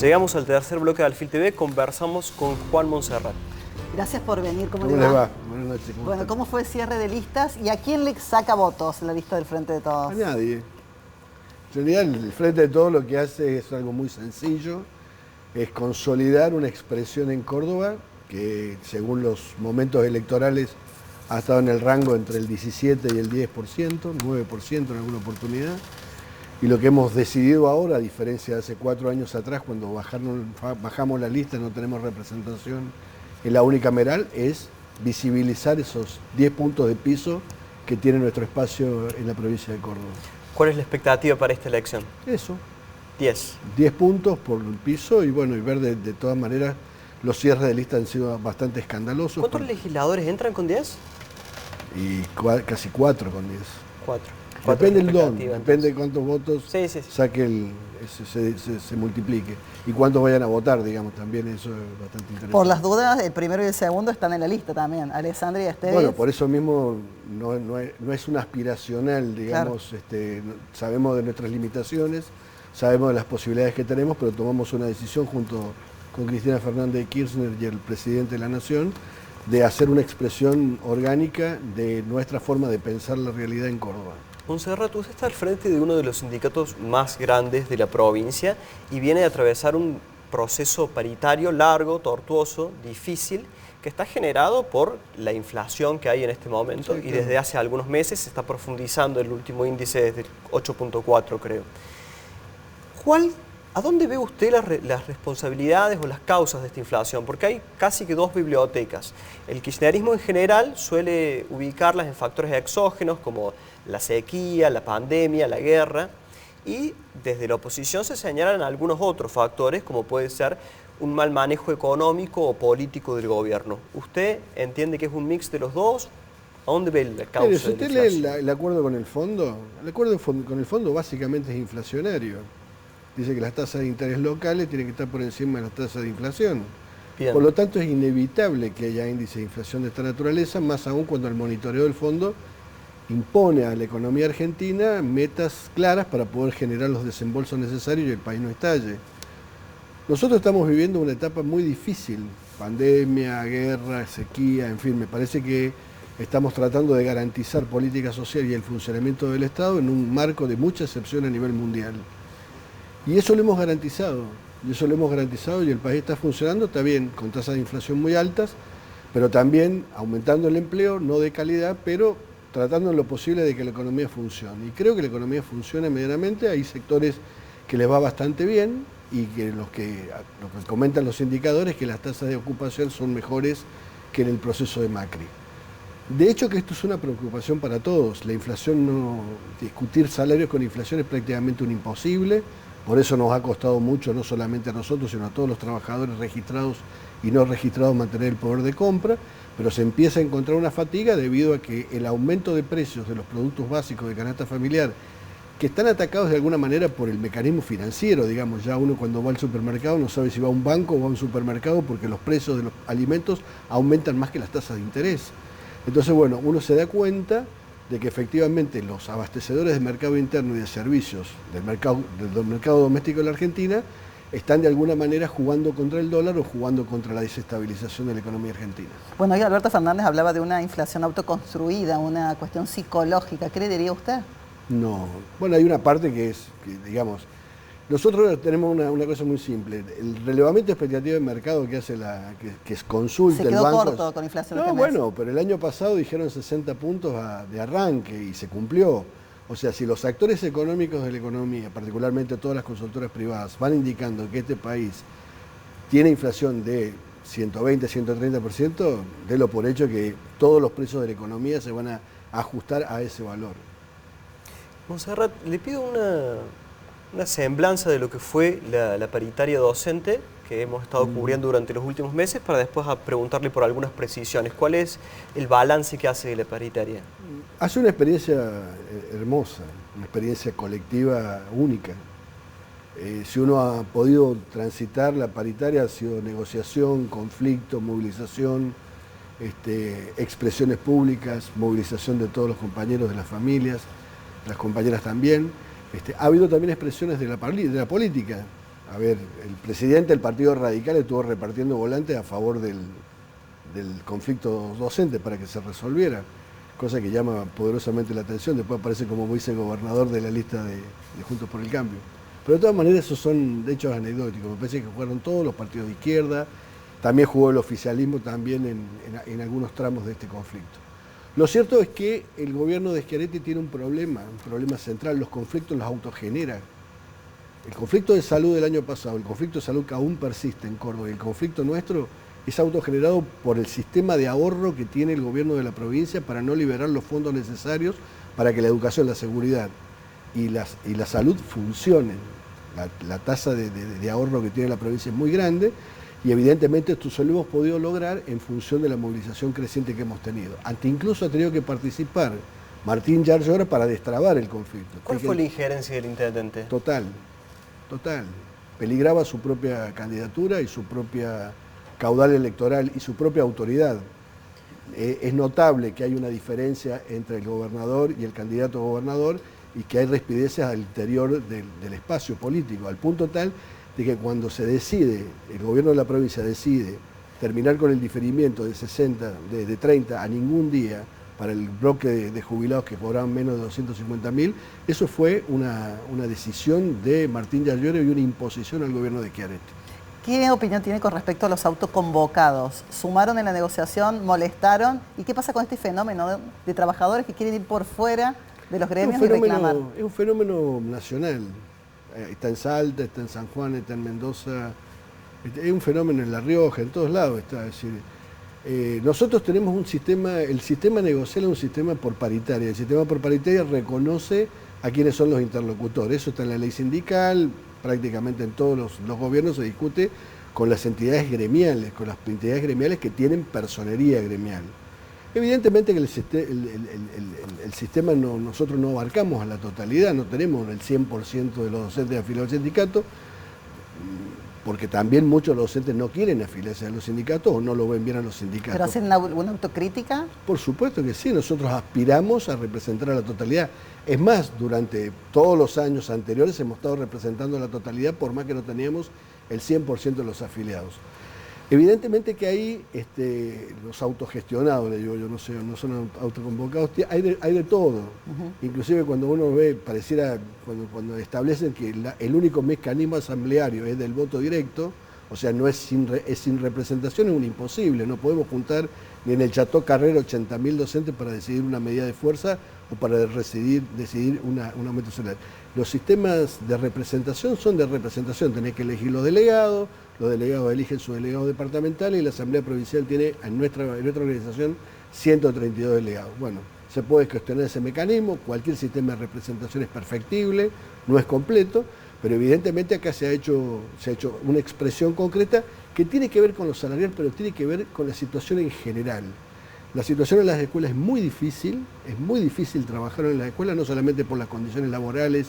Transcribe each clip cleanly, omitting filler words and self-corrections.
Llegamos al tercer bloque de Alfil TV, conversamos con Juan Monserrat. Gracias por venir. ¿Cómo le va? Buenas noches. Bueno, ¿cómo fue el cierre de listas y a quién le saca votos la lista del Frente de Todos? A nadie. En realidad el Frente de Todos lo que hace es algo muy sencillo, es consolidar una expresión en Córdoba que según los momentos electorales ha estado en el rango entre el 17 y el 10%, 9% en alguna oportunidad. Y lo que hemos decidido ahora, a diferencia de hace 4 años atrás, cuando bajamos la lista, no tenemos representación en la unicameral, es visibilizar esos 10 puntos de piso que tiene nuestro espacio en la provincia de Córdoba. ¿Cuál es la expectativa para esta elección? Eso. 10. 10 puntos por el piso y bueno, y ver de todas maneras, los cierres de lista han sido bastante escandalosos. ¿Cuántos legisladores entran con 10? Y casi 4 con 10. 4. Depende del don, depende de cuántos votos sí. se multiplique. Y cuántos vayan a votar, digamos, también eso es bastante interesante. Por las dudas, el primero y el segundo están en la lista también, Alessandra y Esteves. Bueno, por eso mismo no es un aspiracional, digamos, claro. Sabemos de nuestras limitaciones, sabemos de las posibilidades que tenemos, pero tomamos una decisión junto con Cristina Fernández de Kirchner y el presidente de la Nación de hacer una expresión orgánica de nuestra forma de pensar la realidad en Córdoba. Monserrat, usted está al frente de uno de los sindicatos más grandes de la provincia y viene de atravesar un proceso paritario largo, tortuoso, difícil, que está generado por la inflación que hay en este momento, sí, claro. Y desde hace algunos meses se está profundizando el último índice desde 8.4, creo. ¿A dónde ve usted las responsabilidades o las causas de esta inflación? Porque hay casi que 2 bibliotecas. El kirchnerismo en general suele ubicarlas en factores exógenos como la sequía, la pandemia, la guerra, y desde la oposición se señalan algunos otros factores como puede ser un mal manejo económico o político del gobierno. ¿Usted entiende que es un mix de los dos? ¿A dónde ve la causa? Pero si usted lee el acuerdo con el fondo con el fondo básicamente es inflacionario. Dice que las tasas de interés locales tienen que estar por encima de las tasas de inflación. Bien. Por lo tanto, es inevitable que haya índice de inflación de esta naturaleza, más aún cuando el monitoreo del fondo impone a la economía argentina metas claras para poder generar los desembolsos necesarios y el país no estalle. Nosotros estamos viviendo una etapa muy difícil, pandemia, guerra, sequía, en fin, me parece que estamos tratando de garantizar política social y el funcionamiento del Estado en un marco de mucha excepción a nivel mundial. Y eso lo hemos garantizado, y el país está funcionando, está bien, con tasas de inflación muy altas, pero también aumentando el empleo, no de calidad, pero tratando en lo posible de que la economía funcione. Y creo que la economía funciona medianamente, hay sectores que les va bastante bien y que lo que comentan los indicadores que las tasas de ocupación son mejores que en el proceso de Macri. De hecho que esto es una preocupación para todos, la inflación, discutir salarios con inflación es prácticamente un imposible. Por eso nos ha costado mucho, no solamente a nosotros, sino a todos los trabajadores registrados y no registrados mantener el poder de compra, pero se empieza a encontrar una fatiga debido a que el aumento de precios de los productos básicos de canasta familiar, que están atacados de alguna manera por el mecanismo financiero, digamos, ya uno cuando va al supermercado no sabe si va a un banco o va a un supermercado porque los precios de los alimentos aumentan más que las tasas de interés. Entonces, bueno, uno se da cuenta de que efectivamente los abastecedores del mercado interno y de servicios del mercado doméstico de la Argentina están de alguna manera jugando contra el dólar o jugando contra la desestabilización de la economía argentina. Bueno, hoy Alberto Fernández hablaba de una inflación autoconstruida, una cuestión psicológica. ¿Qué le diría usted? No, bueno, hay una parte que digamos, nosotros tenemos una cosa muy simple. El relevamiento de expectativa de mercado que hace que es consulta el banco. Se quedó corto con inflación. No, bueno, pero el año pasado dijeron 60 puntos de arranque y se cumplió. O sea, si los actores económicos de la economía, particularmente todas las consultoras privadas, van indicando que este país tiene inflación de 120, 130%, délo por hecho que todos los precios de la economía se van a ajustar a ese valor. Monserrat, le pido una semblanza de lo que fue la paritaria docente que hemos estado cubriendo durante los últimos meses para después preguntarle por algunas precisiones. ¿Cuál es el balance que hace de la paritaria? Hace una experiencia hermosa, una experiencia colectiva única. Si uno ha podido transitar la paritaria, ha sido negociación, conflicto, movilización, expresiones públicas, movilización de todos los compañeros de las familias, las compañeras también. Ha habido también expresiones de la política. A ver, el presidente del Partido Radical estuvo repartiendo volantes a favor del conflicto docente para que se resolviera, cosa que llama poderosamente la atención. Después aparece como vicegobernador de la lista de Juntos por el Cambio. Pero de todas maneras esos son hechos anecdóticos. Me parece que jugaron todos los partidos de izquierda, también jugó el oficialismo también en algunos tramos de este conflicto. Lo cierto es que el gobierno de Schiaretti tiene un problema central: los conflictos los autogenera. El conflicto de salud del año pasado, el conflicto de salud que aún persiste en Córdoba, y el conflicto nuestro es autogenerado por el sistema de ahorro que tiene el gobierno de la provincia para no liberar los fondos necesarios para que la educación, la seguridad y la salud funcionen. La tasa de ahorro que tiene la provincia es muy grande, y evidentemente esto solo hemos podido lograr en función de la movilización creciente que hemos tenido. Incluso ha tenido que participar Martín Yarlora para destrabar el conflicto. ¿Cuál fue la injerencia del intendente? Total. Peligraba su propia candidatura y su propia caudal electoral y su propia autoridad. Es notable que hay una diferencia entre el gobernador y el candidato a gobernador, y que hay rispideces al interior del espacio político, al punto tal de que cuando se decide, el gobierno de la provincia decide terminar con el diferimiento de 30 a ningún día para el bloque de jubilados que cobraban menos de 250.000, eso fue una decisión de Martín Yarlora y una imposición al gobierno de Schiaretti. ¿Qué opinión tiene con respecto a los autoconvocados? ¿Sumaron en la negociación? ¿Molestaron? ¿Y qué pasa con este fenómeno de trabajadores que quieren ir por fuera de los gremios y reclamar? Es un fenómeno nacional. Está en Salta, está en San Juan, está en Mendoza, es un fenómeno en La Rioja, en todos lados está. Es decir, nosotros tenemos un sistema, el sistema negocial es un sistema por paritaria. El sistema por paritaria reconoce a quiénes son los interlocutores. Eso está en la ley sindical, prácticamente en todos los gobiernos se discute con las entidades gremiales, que tienen personería gremial. Evidentemente que el sistema nosotros no abarcamos a la totalidad, no tenemos el 100% de los docentes afiliados al sindicato, porque también muchos de los docentes no quieren afiliarse a los sindicatos o no lo ven bien a los sindicatos. ¿Pero hacen alguna autocrítica? Por supuesto que sí, nosotros aspiramos a representar a la totalidad. Es más, durante todos los años anteriores hemos estado representando a la totalidad, por más que no teníamos el 100% de los afiliados. Evidentemente que ahí los autogestionados, le digo yo, no son autoconvocados, hay de todo. Inclusive cuando uno ve, pareciera, cuando establecen que el único mecanismo asambleario es del voto directo, o sea, no es sin representación, es un imposible. No podemos juntar ni en el Chateau Carrera 80.000 docentes para decidir una medida de fuerza o para decidir un aumento salarial. Los sistemas de representación son de representación, tenés que elegir los delegados eligen su delegado departamental, y la Asamblea Provincial tiene en nuestra organización 132 delegados. Bueno, se puede cuestionar ese mecanismo, cualquier sistema de representación es perfectible, no es completo, pero evidentemente acá se ha hecho una expresión concreta que tiene que ver con los salariales, pero tiene que ver con la situación en general. La situación en las escuelas es muy difícil trabajar en las escuelas, no solamente por las condiciones laborales,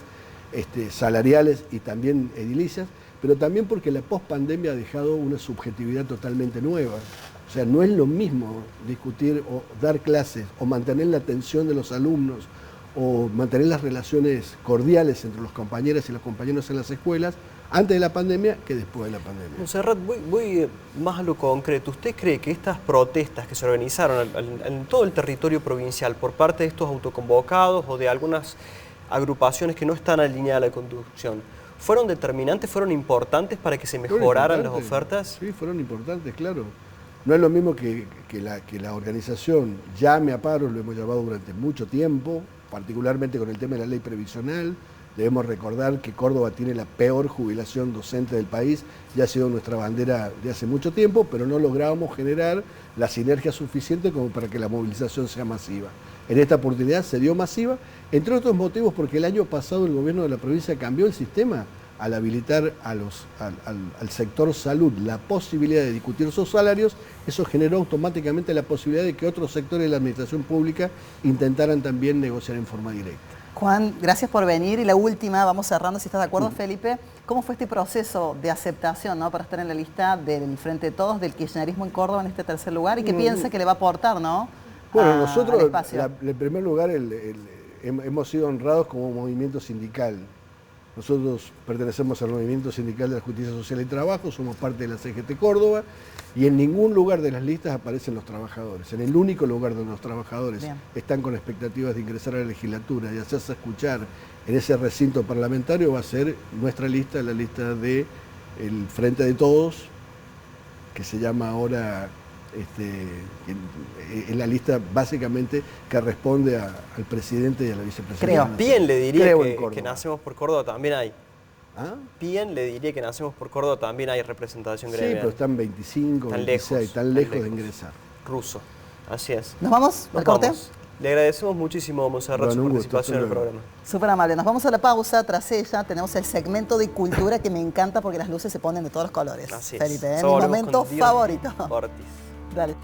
salariales y también edilicias, pero también porque la pospandemia ha dejado una subjetividad totalmente nueva. O sea, no es lo mismo discutir o dar clases o mantener la atención de los alumnos o mantener las relaciones cordiales entre los compañeras y los compañeros en las escuelas antes de la pandemia que después de la pandemia. Montserrat, voy más a lo concreto. ¿Usted cree que estas protestas que se organizaron en todo el territorio provincial por parte de estos autoconvocados o de algunas agrupaciones que no están alineadas a la conducción fueron determinantes, fueron importantes para que se mejoraran las ofertas? Sí, fueron importantes, claro. No es lo mismo que la organización llame a paros, lo hemos llamado durante mucho tiempo, particularmente con el tema de la ley previsional. Debemos recordar que Córdoba tiene la peor jubilación docente del país, ya ha sido nuestra bandera de hace mucho tiempo, pero no lográbamos generar la sinergia suficiente como para que la movilización sea masiva. En esta oportunidad se dio masiva, entre otros motivos porque el año pasado el gobierno de la provincia cambió el sistema al habilitar al sector salud la posibilidad de discutir sus salarios. Eso generó automáticamente la posibilidad de que otros sectores de la administración pública intentaran también negociar en forma directa. Juan, gracias por venir. Y la última, vamos cerrando, si estás de acuerdo, Felipe. ¿Cómo fue este proceso de aceptación, ¿no?, para estar en la lista del Frente de Todos, del kirchnerismo en Córdoba en este tercer lugar? ¿Y qué piensa que le va a aportar, ¿no? Bueno, nosotros, en primer lugar, hemos sido honrados como movimiento sindical. Nosotros pertenecemos al Movimiento Sindical de la Justicia Social y Trabajo, somos parte de la CGT Córdoba, y en ningún lugar de las listas aparecen los trabajadores. En el único lugar donde los trabajadores están con expectativas de ingresar a la legislatura y hacerse escuchar en ese recinto parlamentario va a ser nuestra lista, la lista del Frente de Todos, que se llama ahora, en la lista básicamente que responde al presidente y a la vicepresidenta. Bien le diría que Nacemos por Córdoba también hay. ¿Ah? Bien le diría que Nacemos por Córdoba también hay representación gremial. Sí, pero están 25, tan 26, tan lejos de ingresar. Ruso, así es. ¿Nos vamos al corte? Le agradecemos muchísimo, Monserrat, su participación en el programa. Súper amable. Nos vamos a la pausa. Tras ella tenemos el segmento de cultura que me encanta porque las luces se ponen de todos los colores. Así es. Felipe, mi momento favorito. Ortiz. Dale.